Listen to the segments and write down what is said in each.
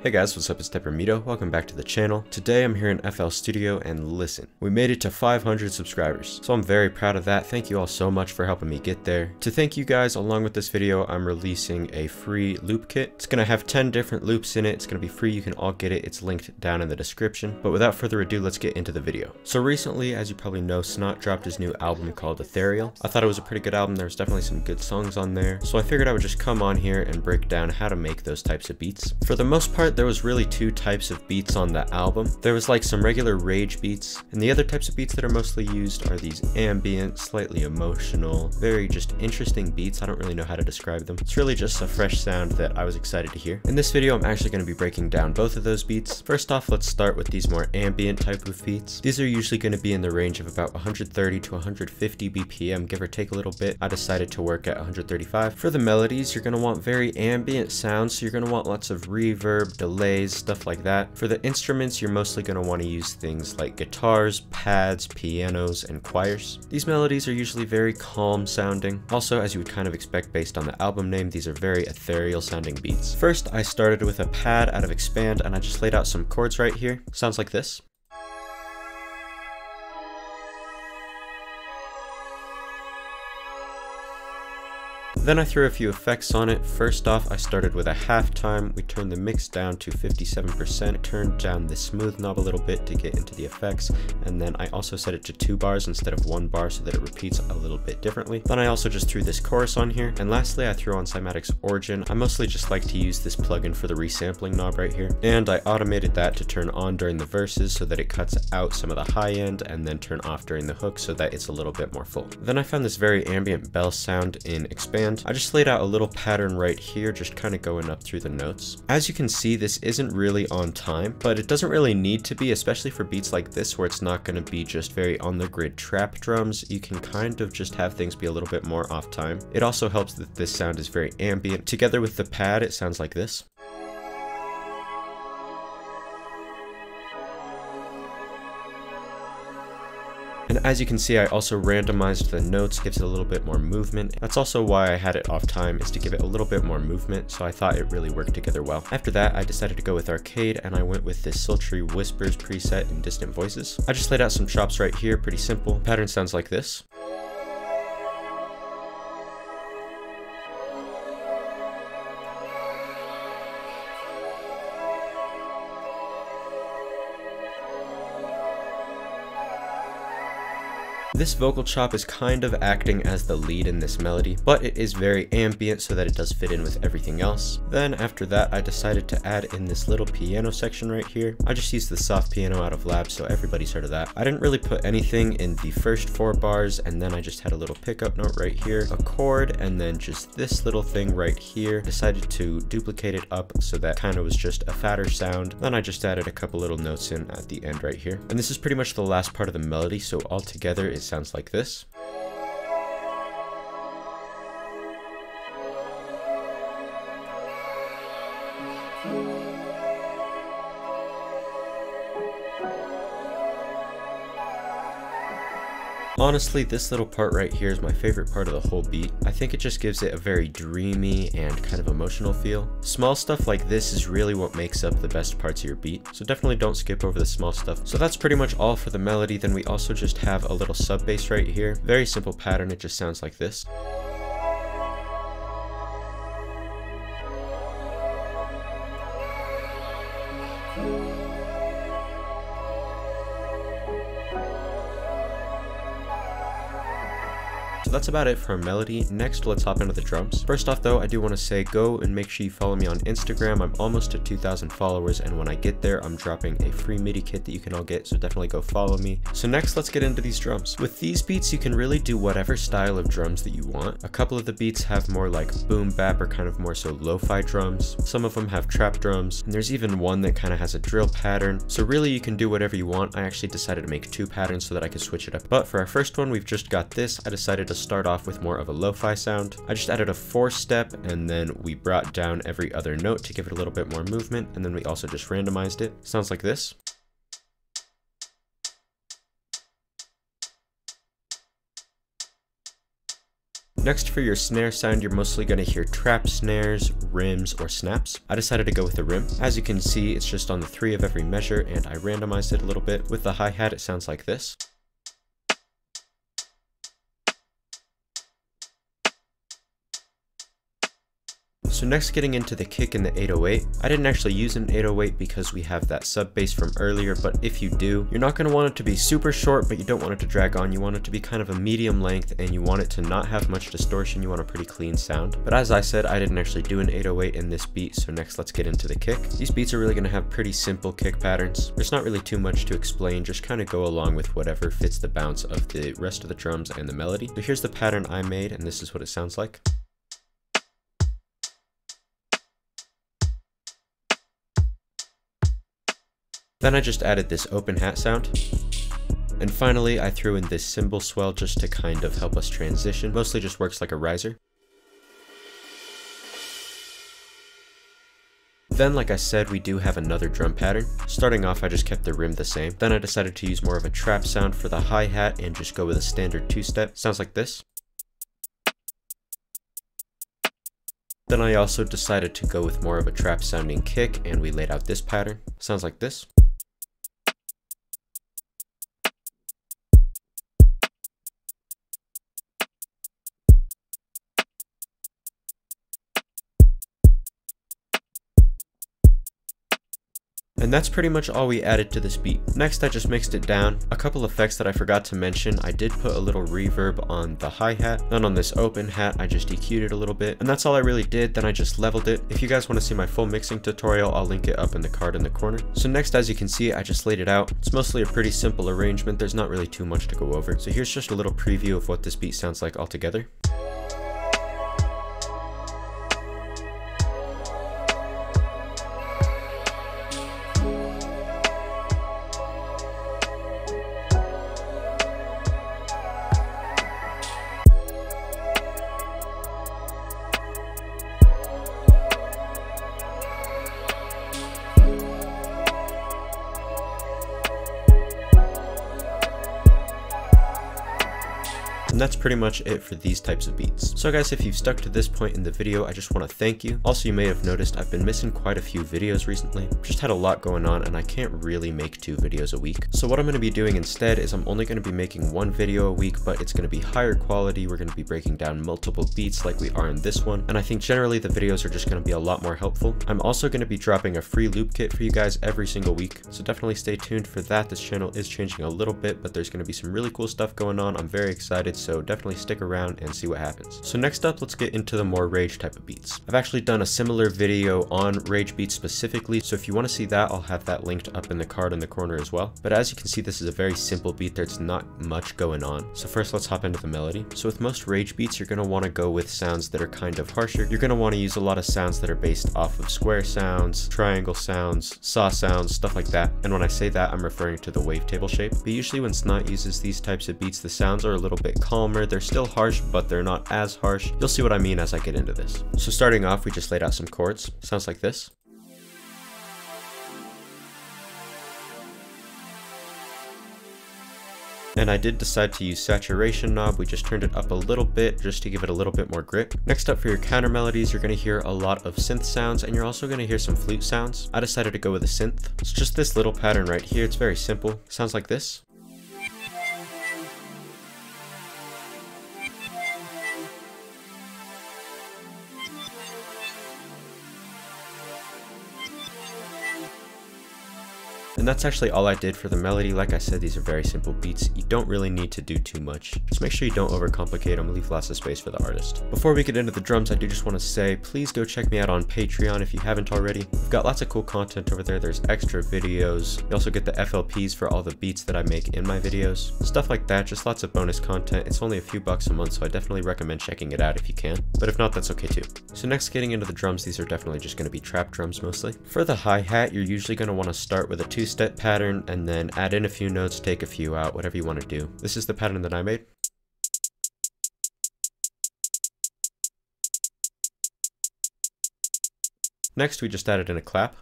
Hey guys, what's up? It's Deprimido. Welcome back to the channel. Today I'm here in FL Studio and listen, we made it to 500 subscribers. So I'm very proud of that. Thank you all so much for helping me get there. To thank you guys, along with this video, I'm releasing a free loop kit. It's going to have 10 different loops in it. It's going to be free. You can all get it. It's linked down in the description. But without further ado, let's get into the video. So recently, as you probably know, Snot dropped his new album called Ethereal. I thought it was a pretty good album. There was definitely some good songs on there. So I figured I would just come on here and break down how to make those types of beats. For the most part, there was really two types of beats on the album. There was like some regular rage beats, and the other types of beats that are mostly used are these ambient, slightly emotional, very just interesting beats. I don't really know how to describe them. It's really just a fresh sound that I was excited to hear. In this video, I'm actually going to be breaking down both of those beats. First off, let's start with these more ambient type of beats. These are usually going to be in the range of about 130 to 150 BPM, give or take a little bit. I decided to work at 135. For the melodies, you're going to want very ambient sounds, so you're going to want lots of reverb, delays, stuff like that. For the instruments, you're mostly going to want to use things like guitars, pads, pianos, and choirs. These melodies are usually very calm sounding. Also, as you would kind of expect based on the album name, these are very ethereal sounding beats. First, I started with a pad out of Expand, and I just laid out some chords right here. Sounds like this. Then I threw a few effects on it. First off, I started with a halftime. We turned the mix down to 57%, turned down the smooth knob a little bit to get into the effects, and then I also set it to 2 bars instead of 1 bar so that it repeats a little bit differently. Then I also just threw this chorus on here, and lastly I threw on Cymatic's Origin. I mostly just like to use this plugin for the resampling knob right here, and I automated that to turn on during the verses so that it cuts out some of the high end, and then turn off during the hook so that it's a little bit more full. Then I found this very ambient bell sound in Expand. I just laid out a little pattern right here, just kind of going up through the notes. As you can see, this isn't really on time, but it doesn't really need to be, especially for beats like this where it's not going to be just very on the grid trap drums. You can kind of just have things be a little bit more off time. It also helps that this sound is very ambient. Together with the pad, it sounds like this. And as you can see, I also randomized the notes, gives it a little bit more movement. That's also why I had it off time, is to give it a little bit more movement, so I thought it really worked together well. After that, I decided to go with Arcade, and I went with this sultry whispers preset in Distant Voices. I just laid out some chops right here, pretty simple. Pattern sounds like this. This vocal chop is kind of acting as the lead in this melody, but it is very ambient so that it does fit in with everything else. Then after that, I decided to add in this little piano section right here. I just used the soft piano out of Lab, so everybody's heard of that. I didn't really put anything in the first 4 bars, and then I just had a little pickup note right here, a chord, and then just this little thing right here. Decided to duplicate it up so that kind of was just a fatter sound. Then I just added a couple little notes in at the end right here. And this is pretty much the last part of the melody, so all together it sounds like this. Honestly, this little part right here is my favorite part of the whole beat. I think it just gives it a very dreamy and kind of emotional feel. Small stuff like this is really what makes up the best parts of your beat, so definitely don't skip over the small stuff. So that's pretty much all for the melody. Then we also just have a little sub bass right here. Very simple pattern, it just sounds like this. So that's about it for our melody. Next, let's hop into the drums. First off though, I do want to say go and make sure you follow me on Instagram. I'm almost to 2,000 followers, and when I get there, I'm dropping a free MIDI kit that you can all get, so definitely go follow me. So next, let's get into these drums. With these beats, you can really do whatever style of drums that you want. A couple of the beats have more like boom bap or kind of more so lo-fi drums. Some of them have trap drums, and there's even one that kind of has a drill pattern. So really you can do whatever you want. I actually decided to make 2 patterns so that I could switch it up. But for our first one, we've just got this. I decided to start off with more of a lo-fi sound. I just added a 4-step, and then we brought down every other note to give it a little bit more movement, and then we also just randomized it. Sounds like this. Next, for your snare sound, you're mostly going to hear trap snares, rims, or snaps. I decided to go with a rim. As you can see, it's just on the 3 of every measure, and I randomized it a little bit. With the hi-hat, it sounds like this. So next, getting into the kick in the 808. I didn't actually use an 808 because we have that sub bass from earlier, but if you do, you're not going to want it to be super short, but you don't want it to drag on. You want it to be kind of a medium length, and you want it to not have much distortion. You want a pretty clean sound. But as I said, I didn't actually do an 808 in this beat, so next let's get into the kick. These beats are really going to have pretty simple kick patterns. There's not really too much to explain, just kind of go along with whatever fits the bounce of the rest of the drums and the melody. So here's the pattern I made, and this is what it sounds like. Then I just added this open hat sound. And finally, I threw in this cymbal swell just to kind of help us transition. Mostly just works like a riser. Then, like I said, we do have another drum pattern. Starting off, I just kept the rim the same. Then I decided to use more of a trap sound for the hi-hat and just go with a standard 2-step. Sounds like this. Then I also decided to go with more of a trap sounding kick, and we laid out this pattern. Sounds like this. And that's pretty much all we added to this beat. Next, I just mixed it down. A couple effects that I forgot to mention, I did put a little reverb on the hi-hat. Then on this open hat, I just EQ'd it a little bit. And that's all I really did, then I just leveled it. If you guys want to see my full mixing tutorial, I'll link it up in the card in the corner. So next, as you can see, I just laid it out. It's mostly a pretty simple arrangement, there's not really too much to go over. So here's just a little preview of what this beat sounds like altogether. And that's pretty much it for these types of beats. So guys, if you've stuck to this point in the video, I just want to thank you. Also, you may have noticed I've been missing quite a few videos recently. Just had a lot going on and I can't really make 2 videos a week. So what I'm going to be doing instead is I'm only going to be making 1 video a week, but it's going to be higher quality. We're going to be breaking down multiple beats like we are in this one. And I think generally the videos are just going to be a lot more helpful. I'm also going to be dropping a free loop kit for you guys every single week. So definitely stay tuned for that. This channel is changing a little bit, but there's going to be some really cool stuff going on. I'm very excited. So definitely stick around and see what happens. So next up, let's get into the more rage type of beats. I've actually done a similar video on rage beats specifically, so if you want to see that, I'll have that linked up in the card in the corner as well. But as you can see, this is a very simple beat. There's not much going on. So first, let's hop into the melody. So with most rage beats, you're going to want to go with sounds that are kind of harsher. You're going to want to use a lot of sounds that are based off of square sounds, triangle sounds, saw sounds, stuff like that. And when I say that, I'm referring to the wavetable shape. But usually when Snot uses these types of beats, the sounds are a little bit calmer. They're still harsh, but they're not as harsh. You'll see what I mean as I get into this. So starting off, we just laid out some chords. Sounds like this. And I did decide to use saturation knob. We just turned it up a little bit just to give it a little bit more grip. Next up, for your counter melodies, you're going to hear a lot of synth sounds, and you're also going to hear some flute sounds. I decided to go with a synth. It's just this little pattern right here. It's very simple. Sounds like this. And that's actually all I did for the melody. Like I said, these are very simple beats. You don't really need to do too much. Just make sure you don't overcomplicate them. Leave lots of space for the artist. Before we get into the drums, I do just want to say, please go check me out on Patreon if you haven't already. We've got lots of cool content over there. There's extra videos. You also get the FLPs for all the beats that I make in my videos. Stuff like that, just lots of bonus content. It's only a few bucks a month, so I definitely recommend checking it out if you can. But if not, that's okay too. So next, getting into the drums, these are definitely just going to be trap drums mostly. For the hi-hat, you're usually going to want to start with a 2-step pattern and then add in a few notes, take a few out, whatever you want to do. This is the pattern that I made. Next, we just added in a clap.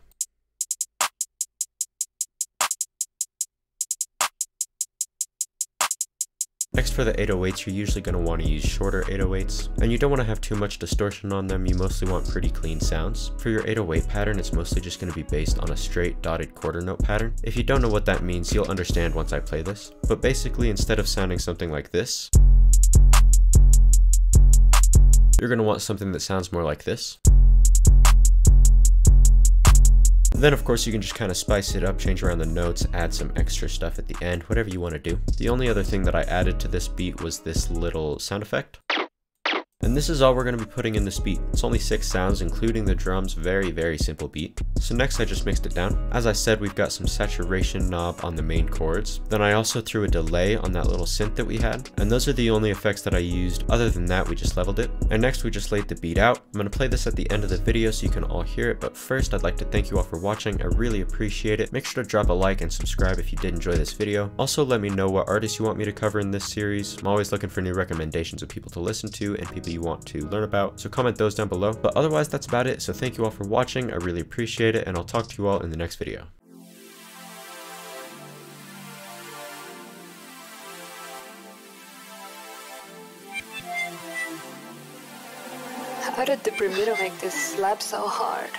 Next, for the 808s, you're usually going to want to use shorter 808s, and you don't want to have too much distortion on them. You mostly want pretty clean sounds. For your 808 pattern, it's mostly just going to be based on a straight dotted quarter note pattern. If you don't know what that means, you'll understand once I play this. But basically, instead of sounding something like this, you're going to want something that sounds more like this. Then of course you can just kind of spice it up, change around the notes, add some extra stuff at the end, whatever you want to do. The only other thing that I added to this beat was this little sound effect. And this is all we're going to be putting in this beat. It's only 6 sounds, including the drums. Very simple beat. So next I just mixed it down. As I said, we've got some saturation knob on the main chords. Then I also threw a delay on that little synth that we had. And those are the only effects that I used. Other than that, we just leveled it. And next we just laid the beat out. I'm going to play this at the end of the video so you can all hear it. But first, I'd like to thank you all for watching. I really appreciate it. Make sure to drop a like and subscribe if you did enjoy this video. Also, let me know what artists you want me to cover in this series. I'm always looking for new recommendations of people to listen to and people you want to learn about, so comment those down below. But otherwise, that's about it. So thank you all for watching. I really appreciate it, and I'll talk to you all in the next video. How did Deprimido make this slap so hard?